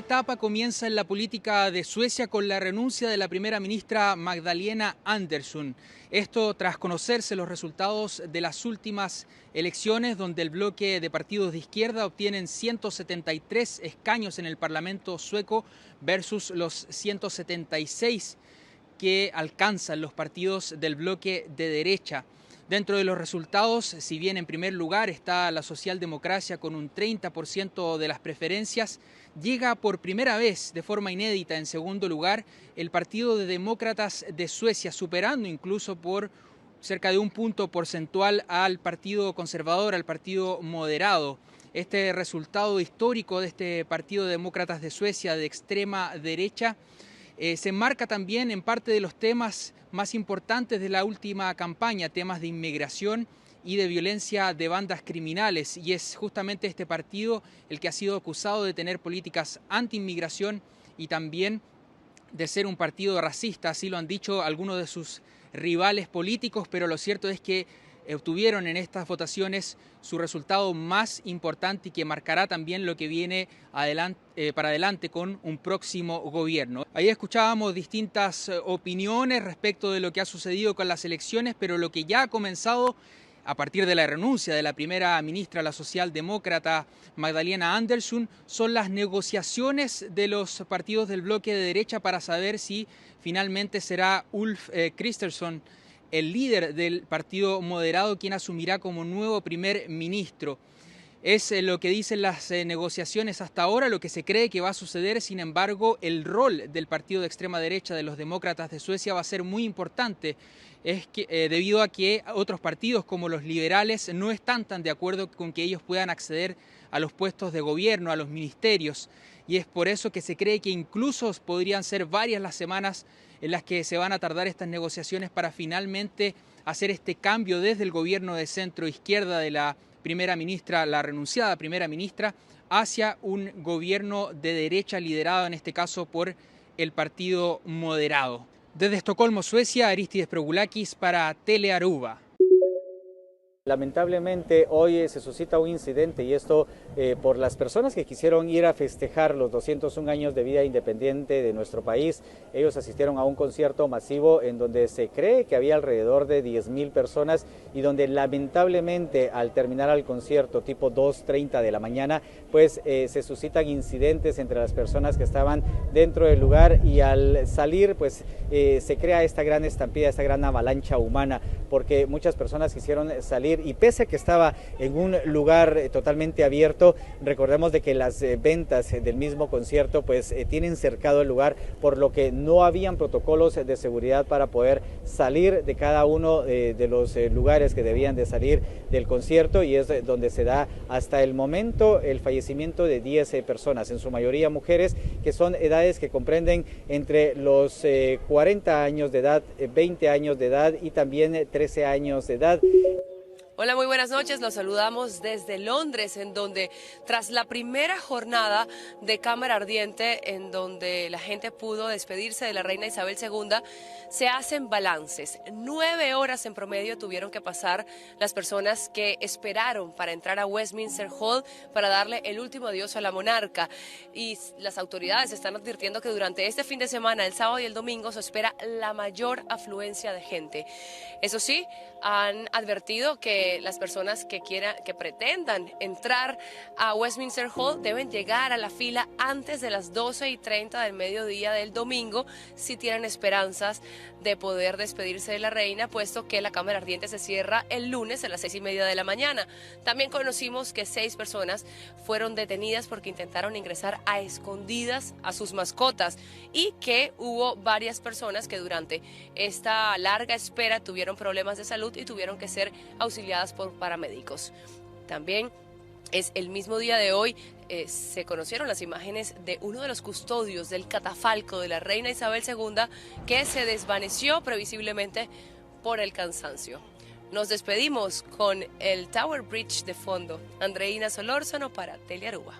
etapa comienza en la política de Suecia con la renuncia de la primera ministra Magdalena Andersson. Esto tras conocerse los resultados de las últimas elecciones, donde el bloque de partidos de izquierda obtienen 173 escaños en el Parlamento sueco versus los 176 que alcanzan los partidos del bloque de derecha. Dentro de los resultados, si bien en primer lugar está la socialdemocracia con un 30% de las preferencias, llega por primera vez de forma inédita en segundo lugar el Partido de Demócratas de Suecia, superando incluso por cerca de un punto porcentual al Partido Conservador, al Partido Moderado. Este resultado histórico de este Partido de Demócratas de Suecia de extrema derecha se enmarca también en parte de los temas más importantes de la última campaña, temas de inmigración y de violencia de bandas criminales, y es justamente este partido el que ha sido acusado de tener políticas anti-inmigración y también de ser un partido racista, así lo han dicho algunos de sus rivales políticos, pero lo cierto es que obtuvieron en estas votaciones su resultado más importante y que marcará también lo que viene para adelante con un próximo gobierno. Ahí escuchábamos distintas opiniones respecto de lo que ha sucedido con las elecciones, pero lo que ya ha comenzado a partir de la renuncia de la primera ministra, la socialdemócrata Magdalena Andersson, son las negociaciones de los partidos del bloque de derecha para saber si finalmente será Ulf Kristersson, el líder del Partido Moderado, quien asumirá como nuevo primer ministro. Es lo que dicen las negociaciones hasta ahora, lo que se cree que va a suceder. Sin embargo, el rol del partido de extrema derecha de los demócratas de Suecia va a ser muy importante, debido a que otros partidos como los liberales no están tan de acuerdo con que ellos puedan acceder a los puestos de gobierno, a los ministerios, y es por eso que se cree que incluso podrían ser varias las semanas en las que se van a tardar estas negociaciones para finalmente hacer este cambio desde el gobierno de centro izquierda de la primera ministra, la renunciada primera ministra, hacia un gobierno de derecha liderado en este caso por el Partido Moderado. Desde Estocolmo, Suecia, Aristides Progoulakis para Telearuba. Lamentablemente hoy se suscita un incidente, y esto por las personas que quisieron ir a festejar los 201 años de vida independiente de nuestro país. Ellos asistieron a un concierto masivo en donde se cree que había alrededor de 10.000 personas y donde lamentablemente al terminar el concierto tipo 2:30 de la mañana pues se suscitan incidentes entre las personas que estaban dentro del lugar, y al salir pues se crea esta gran estampida, esta gran avalancha humana, porque muchas personas quisieron salir y pese a que estaba en un lugar totalmente abierto, recordemos de que las ventas del mismo concierto pues tienen cercado el lugar, por lo que no habían protocolos de seguridad para poder salir de cada uno de los lugares que debían de salir del concierto, y es donde se da hasta el momento el fallecimiento de 10 personas, en su mayoría mujeres, que son edades que comprenden entre los 40 años de edad, 20 años de edad y también 13 años de edad. Hola, muy buenas noches. Los saludamos desde Londres, en donde tras la primera jornada de Cámara Ardiente, en donde la gente pudo despedirse de la reina Isabel II, se hacen balances. 9 horas en promedio tuvieron que pasar las personas que esperaron para entrar a Westminster Hall para darle el último adiós a la monarca. Y las autoridades están advirtiendo que durante este fin de semana, el sábado y el domingo, se espera la mayor afluencia de gente. Eso sí, han advertido que las personas que pretendan entrar a Westminster Hall deben llegar a la fila antes de las 12:30 del mediodía del domingo si tienen esperanzas de poder despedirse de la reina, puesto que la Cámara Ardiente se cierra el lunes a las 6:30 de la mañana. También conocimos que 6 personas fueron detenidas porque intentaron ingresar a escondidas a sus mascotas, y que hubo varias personas que durante esta larga espera tuvieron problemas de salud y tuvieron que ser auxiliadas por paramédicos. También es el mismo día de hoy, se conocieron las imágenes de uno de los custodios del catafalco de la reina Isabel II, que se desvaneció previsiblemente por el cansancio. Nos despedimos con el Tower Bridge de fondo. Andreina Solórzano para Telearuba.